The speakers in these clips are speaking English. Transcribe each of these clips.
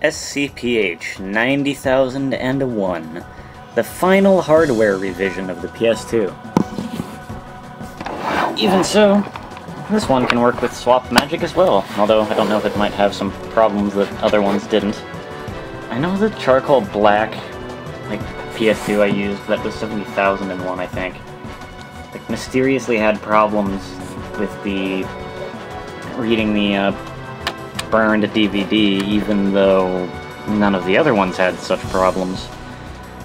SCPH-90001, the final hardware revision of the PS2. Even so, this one can work with swap magic as well, although I don't know if it might have some problems that other ones didn't. I know the charcoal black, like, PS2 I used, that was 70,001, I think, like, mysteriously had problems with the reading the burned DVD, even though none of the other ones had such problems.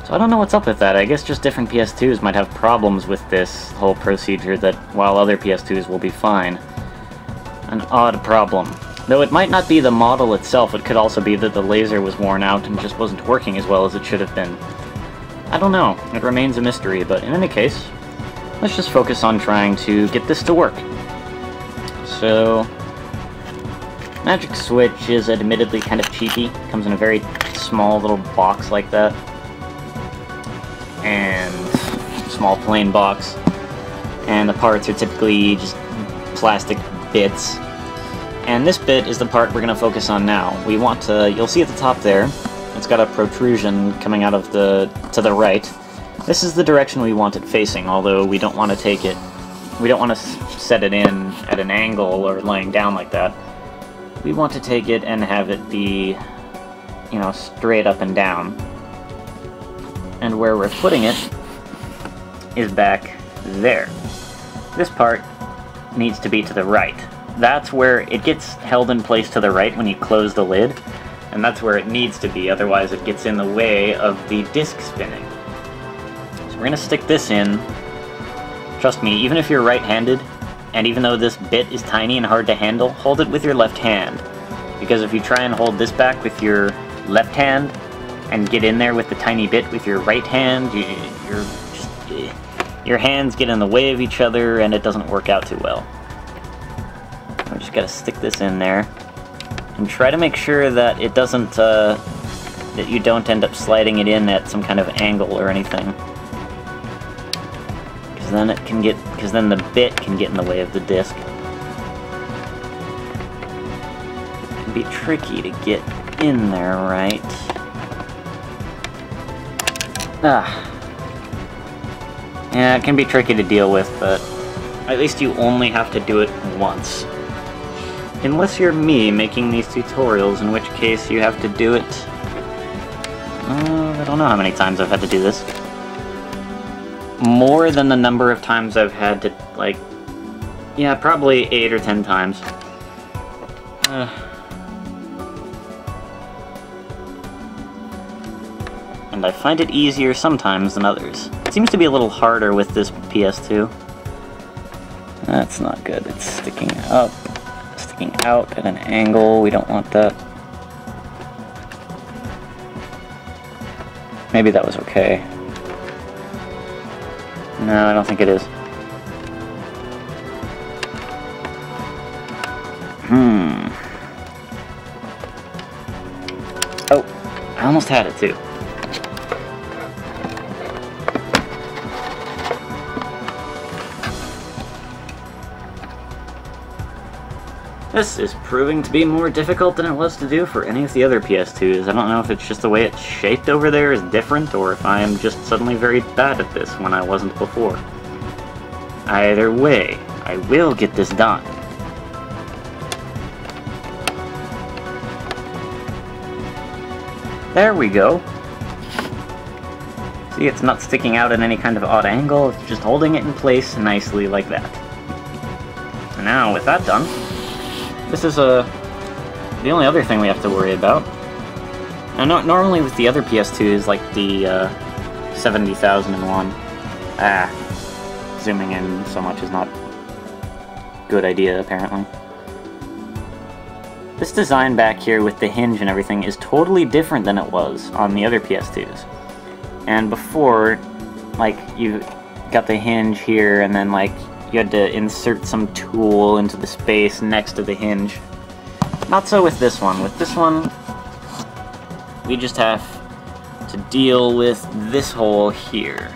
So I don't know what's up with that. I guess just different PS2s might have problems with this whole procedure that, while other PS2s will be fine. An odd problem. Though it might not be the model itself, it could also be that the laser was worn out and just wasn't working as well as it should have been. I don't know. It remains a mystery, but in any case, let's just focus on trying to get this to work. So, magic switch is admittedly kind of cheapy. Comes in a very small little box like that. And small plain box. And the parts are typically just plastic bits. And this bit is the part we're going to focus on now. We want to, you'll see at the top there, it's got a protrusion coming out of to the right. This is the direction we want it facing, although we don't want to take it, we don't want to set it in at an angle or laying down like that. We want to take it and have it be, you know, straight up and down. And where we're putting it is back there. This part needs to be to the right. That's where it gets held in place to the right when you close the lid, and that's where it needs to be, otherwise it gets in the way of the disc spinning. So we're gonna stick this in. Trust me, even if you're right-handed, and even though this bit is tiny and hard to handle, hold it with your left hand. Because if you try and hold this back with your left hand, and get in there with the tiny bit with your right hand, your hands get in the way of each other, and it doesn't work out too well. We just gotta stick this in there, and try to make sure that it doesn't, that you don't end up sliding it in at some kind of angle or anything. Because then the bit can get in the way of the disc. It can be tricky to get in there, right? Yeah, it can be tricky to deal with, but at least you only have to do it once. Unless you're me making these tutorials, in which case you have to do it... I don't know how many times I've had to do this. More than the number of times I've had to, like... Yeah, probably 8 or 10 times. And I find it easier sometimes than others. It seems to be a little harder with this PS2. That's not good. It's sticking up, sticking out at an angle. We don't want that. Maybe that was okay. No, I don't think it is. Oh, I almost had it too. This is proving to be more difficult than it was to do for any of the other PS2s. I don't know if it's just the way it's shaped over there is different, or if I am just suddenly very bad at this when I wasn't before. Either way, I will get this done. There we go. See, it's not sticking out at any kind of odd angle, it's just holding it in place nicely like that. And now, with that done, this is the only other thing we have to worry about. Now, normally with the other PS2s, like the 70,001, zooming in so much is not a good idea, apparently. This design back here with the hinge and everything is totally different than it was on the other PS2s. And before, like, you got the hinge here, and then, like, you had to insert some tool into the space next to the hinge. Not so with this one. With this one, we just have to deal with this hole here,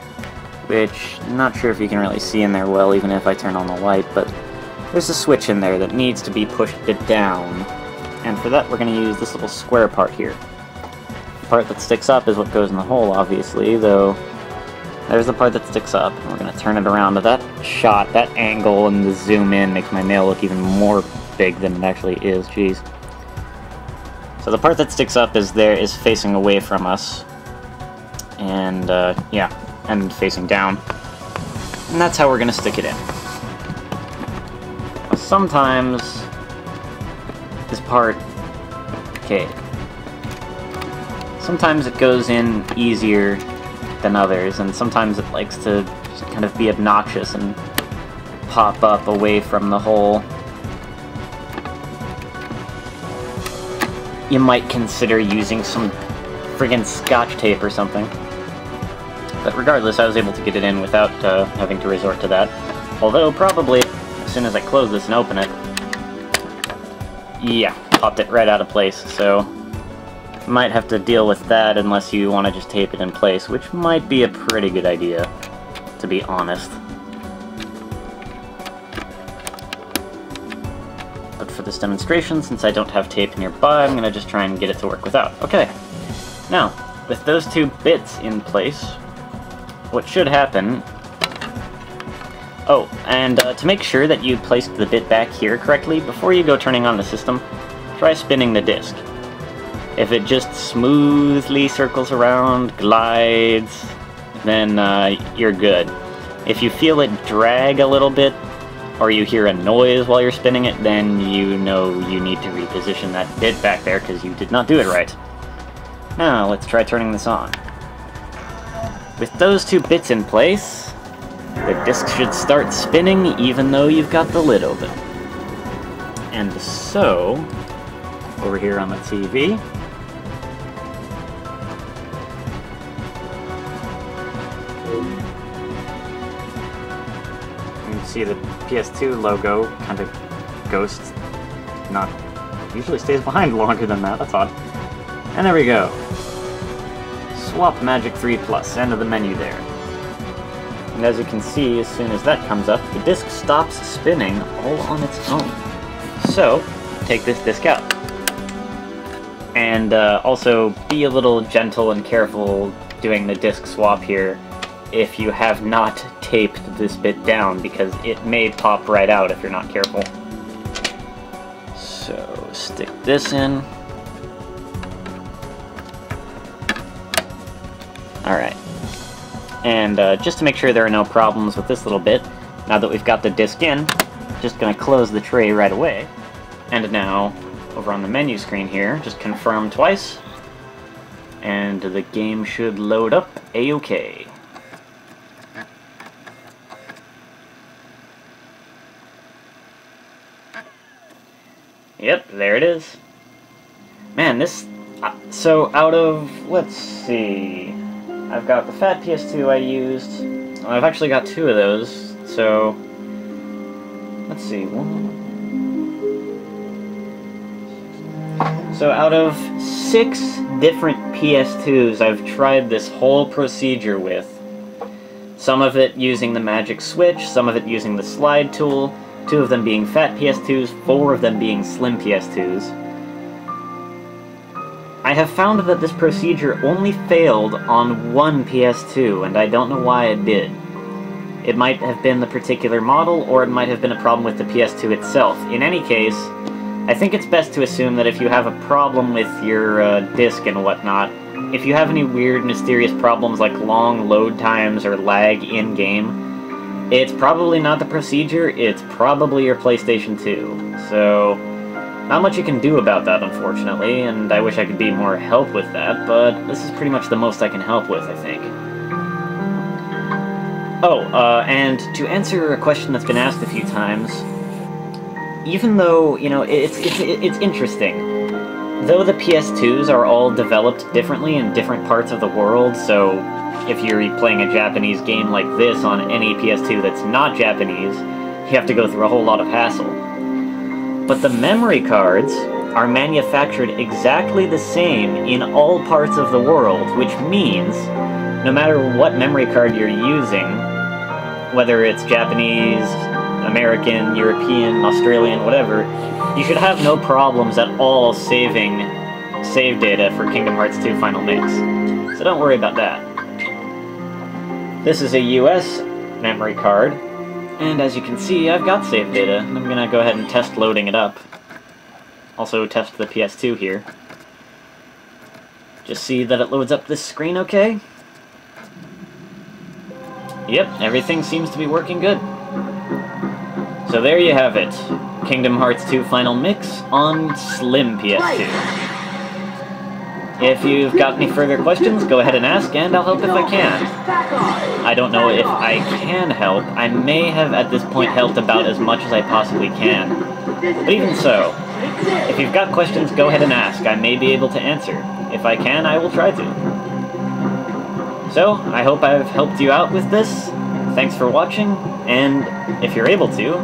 which I'm not sure if you can really see in there well, even if I turn on the light, but there's a switch in there that needs to be pushed down, And for that, we're going to use this little square part here. The part that sticks up is what goes in the hole, obviously, though there's the part that sticks up. And we're going to turn it around. That shot, that angle, and the zoom in makes my nail look even more big than it actually is. Jeez. So the part that sticks up is facing away from us. And, yeah, and facing down. And that's how we're going to stick it in. Sometimes this part, okay, sometimes it goes in easier than others, and sometimes it likes to just kind of be obnoxious and pop up away from the hole. You might consider using some friggin' scotch tape or something. But regardless, I was able to get it in without having to resort to that. Although, probably, as soon as I close this and open it, yeah, popped it right out of place, so might have to deal with that unless you want to just tape it in place, which might be a pretty good idea, to be honest. But for this demonstration, since I don't have tape nearby, I'm going to just try and get it to work without. Okay, now, with those two bits in place, what should happen... Oh, and to make sure that you placed the bit back here correctly, before you go turning on the system, try spinning the disc. If it just smoothly circles around, glides, then you're good. If you feel it drag a little bit, or you hear a noise while you're spinning it, then you know you need to reposition that bit back there because you did not do it right. Now, let's try turning this on. With those two bits in place, the disc should start spinning even though you've got the lid open. And so, over here on the TV, you can see the PS2 logo kind of ghosts, not usually stays behind longer than that, that's odd. And there we go. Swap Magic 3 Plus, end of the menu there. And as you can see, as soon as that comes up, the disc stops spinning all on its own. So, take this disc out. And also, be a little gentle and careful doing the disc swap here if you have not taped this bit down, because it may pop right out if you're not careful. So, stick this in. Alright. And just to make sure there are no problems with this little bit, now that we've got the disc in, just going to close the tray right away. And now, over on the menu screen here, just confirm twice, and the game should load up a-okay. Yep, there it is. Man, this... so out of... let's see... I've got the fat PS2 I used. I've actually got two of those, so... let's see, So out of 6 different PS2s I've tried this whole procedure with. Some of it using the magic switch, some of it using the slide tool, 2 of them being fat PS2s, 4 of them being slim PS2s. I have found that this procedure only failed on one PS2, and I don't know why it did. It might have been the particular model, or it might have been a problem with the PS2 itself. In any case, I think it's best to assume that if you have a problem with your disc and whatnot, if you have any weird, mysterious problems like long load times or lag in-game, it's probably not the procedure, it's probably your PlayStation 2. So... not much you can do about that, unfortunately, and I wish I could be more help with that, but this is pretty much the most I can help with, I think. Oh, and to answer a question that's been asked a few times, even though, you know, it's interesting. Though the PS2s are all developed differently in different parts of the world, so if you're playing a Japanese game like this on any PS2 that's not Japanese, you have to go through a whole lot of hassle. But the memory cards are manufactured exactly the same in all parts of the world, which means no matter what memory card you're using, whether it's Japanese, American, European, Australian, whatever, You should have no problems at all saving save data for Kingdom Hearts 2 Final Mix, so don't worry about that. This is a US memory card, and as you can see, I've got save data. I'm gonna go ahead and test loading it up. Also test the PS2 here. Just see that it loads up this screen okay? Yep, everything seems to be working good. So there you have it. Kingdom Hearts 2 Final Mix on Slim PS2. If you've got any further questions, go ahead and ask, and I'll help if I can. I don't know if I can help. I may have at this point helped about as much as I possibly can. But even so, if you've got questions, go ahead and ask. I may be able to answer. If I can, I will try to. So, I hope I've helped you out with this. Thanks for watching, and if you're able to,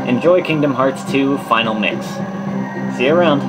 enjoy Kingdom Hearts 2 Final Mix. See you around.